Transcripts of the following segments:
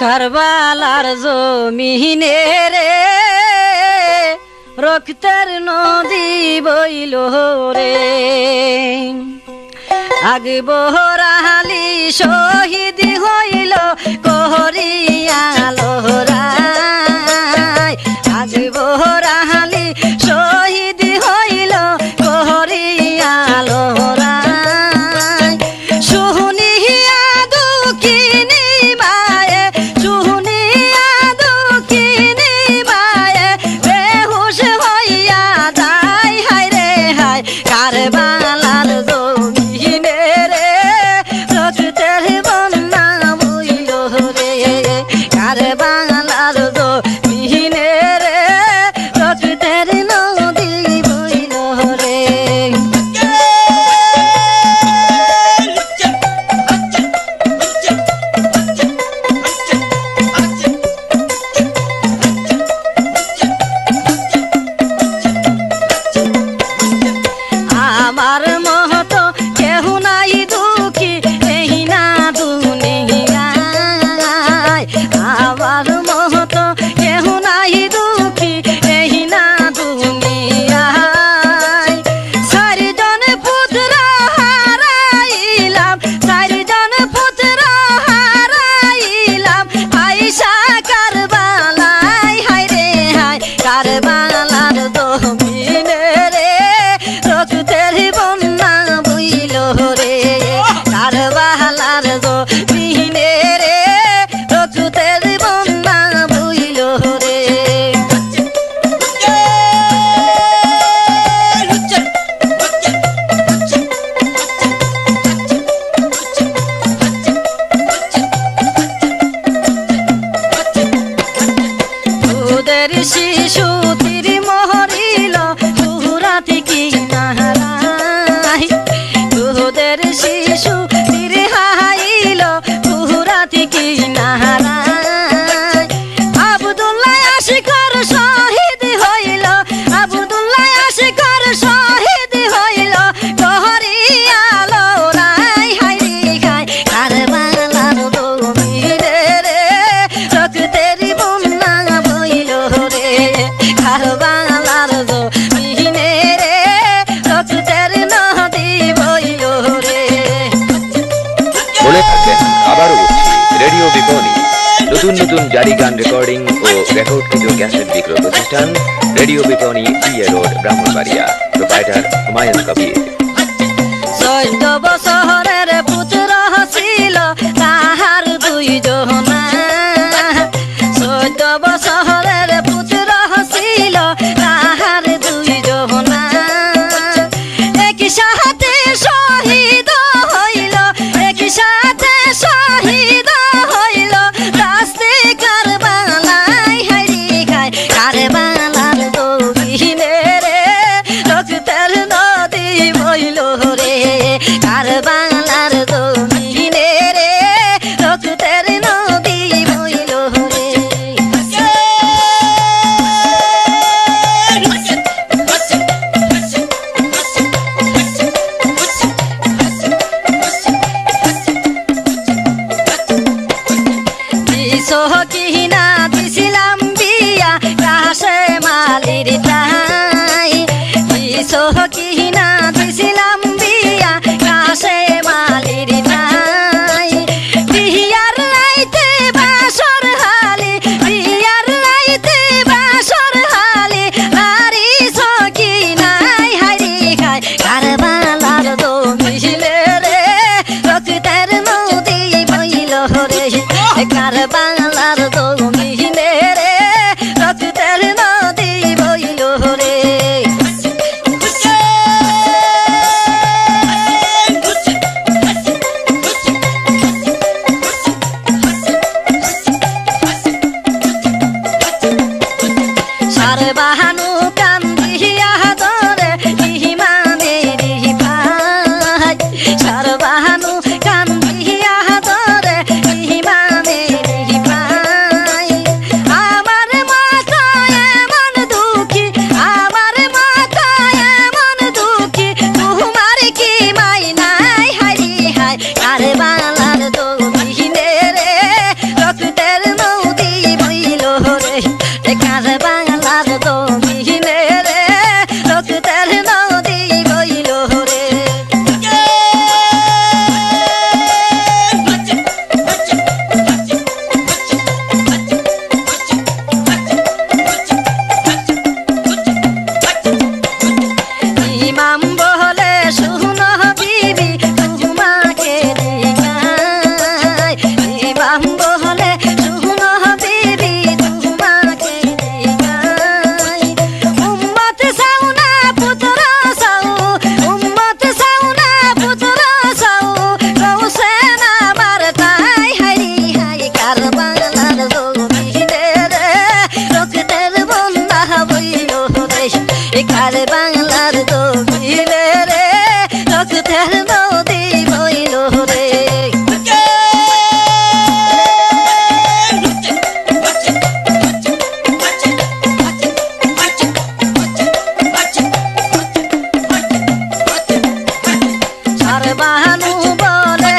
কারবালার জমিনে রে রক্তের নদী বইল রে আগে বহরালি শহীদ হইল করিয়া লহরাই আগে বহরালি শহীদ হইল করিয়া লহরাই শুনিয়া দুঃখিনী মায়ে শুনিয়া দুঃখিনী মায়ে বেহুশ হইয়া যায় হায় রে হায় কারবালার জমিনে রে রক্তের বন্যা বইল রে কারবালার জমিনে রে রক্তের নদী বইল রে আমার মহতো কেহ নাই দুঃখী এই না দুনিয়ায় আমার মহতো কেহ নাই দুঃখী এই না দুনিয়ায় চারিজন পুত্র হারাইলাম চারিজন পুত্র হারাইলাম আইসা কারবালায় হায় রে হায় কারবালার জমিনে রে রক্তের বন্যা বইল রে কারবালার জমিনে রে রক্তের বন্যা বইল রে তোদের শিশু তীর মহরিল তুরা থেকে নাহারাই তোদের শিশু তীর হাইল তুরা থেকে নাহারাই আব্দুল্লাহ আশিকর শহীদ হইল আব্দুল্লাহ আশিকর শহীদ হইল করিয়া লহরাই হায় রে হায় কারবালার জমিনে রে রক্তের বন্যা বইল রে কারবালার জমিনে রে রক্তের নদী বইল রে বলে থাকেন আবারও রেডিও বিপণী নতুন নতুন জারি গান রেকর্ডিং ও রেকর্ডকৃত ক্যাসেট বিক্রয় প্রতিষ্ঠান রেডিও বিপণী PA road Brahmanbaria proprietor Humayun Kabir 14 বছরের পুত্র ছিল তাহার দুইজনা 14 বছরের পুত্র ছিল তাহার দুইজনা একই সাথে শহীদ হইল একই সাথে শহীদ হইল রাস্তে কারবালায় হায় রে হায় কারবালার জমিনে রে রক্তের নদী বইল রে কারবালার বাংলার জমিনে রে রক্তের নদী বইল রে সারবানু বলে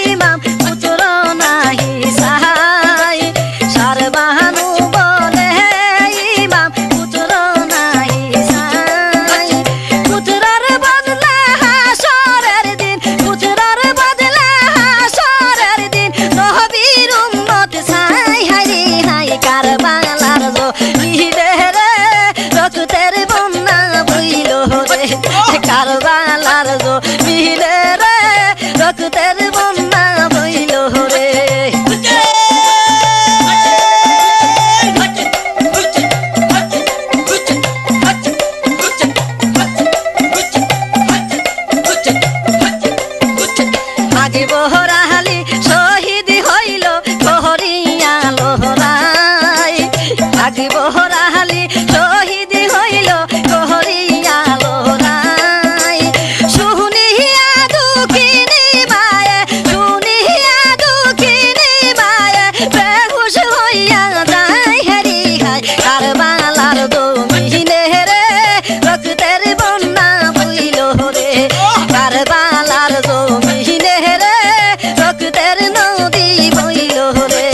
ইমাম পুত্র নাহি সাহাই সারবানু বলে ইমাম পুত্র নাহি সাহাই পুত্রের বদলে হাসরের দিন পুত্রের বদলে হাসরের দিন নবীর উম্মত সাই হারি হাই কারবালার জমিনে রে রক্তের বন্যা বইল রে কারবালার জমিনে রে রক্তের বন্যা বইল রে আগে বহরালি শহীদ হইল কহরিয়া লোহরাই আগে বহরালি শহীদ হইল কহরিয়া লোহরাই শুনিয়া দুঃখিনী মায়ে শুনিয়া দুঃখিনী মায়ে বেহুশ হইয়া যায় হেরি হায় কারবালার জমিনে রে রক্তের বন্যা বইল রে কারবালার জমিনে রে রক্তের নদী বইল রে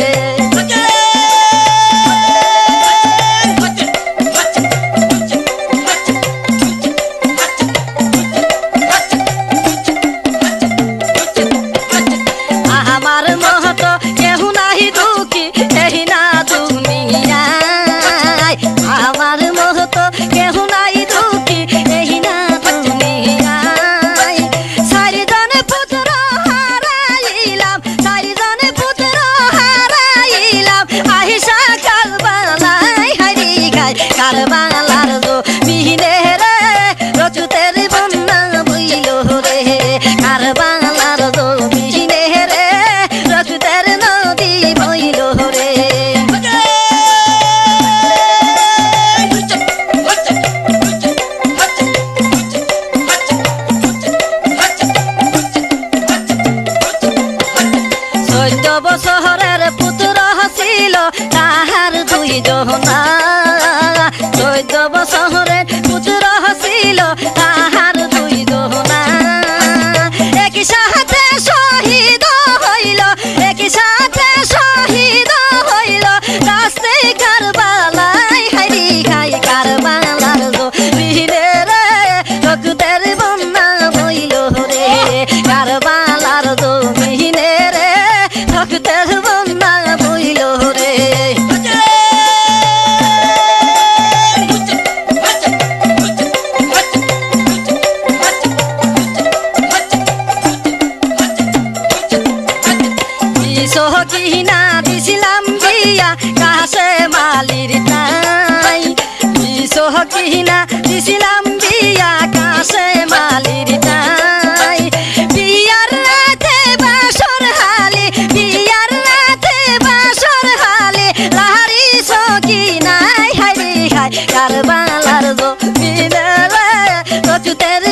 আমার মহত কেহ নাহি দুঃখী এই না দুনিয়ায় আমার মহত কেহ নাই দুঃখী এই না দুনিয়ায় চারিজন পুত্র হারাইলাম চারিজন পুত্র হারাইলাম আহিসা কারবালাই হারি গায় কারবালার জমিনে রে রক্তের বন্যা বইল রে কারবালার জমিনে রে রক্তের নদী বইল রে চৈদ্দ বছরের পুত্র ছিল তাহার দুই জনা চৈদ্দ বছরের পুত্র ছিল তাহার দুই জনা একই সাথে শহীদ হইল একই সাথে শহীদ হইল রাস্তে কারবালাই হারি খাই কারবালার জমিনে রে রক্তের বন্যা বইল রে কারবালার জমিনে রে রক্তের বন্যা বইল রে কিনা দিছিলাম বিয়া কাছে মালির তাই কিনা দিছিলাম বিয়া কাছে মালির তাই বিয়ার রাতে বাসর হালি বিয়ার রাতে বাসর হালি লাহারি সকিনাই হারি হাই কারবালার জমিনে রে রক্তের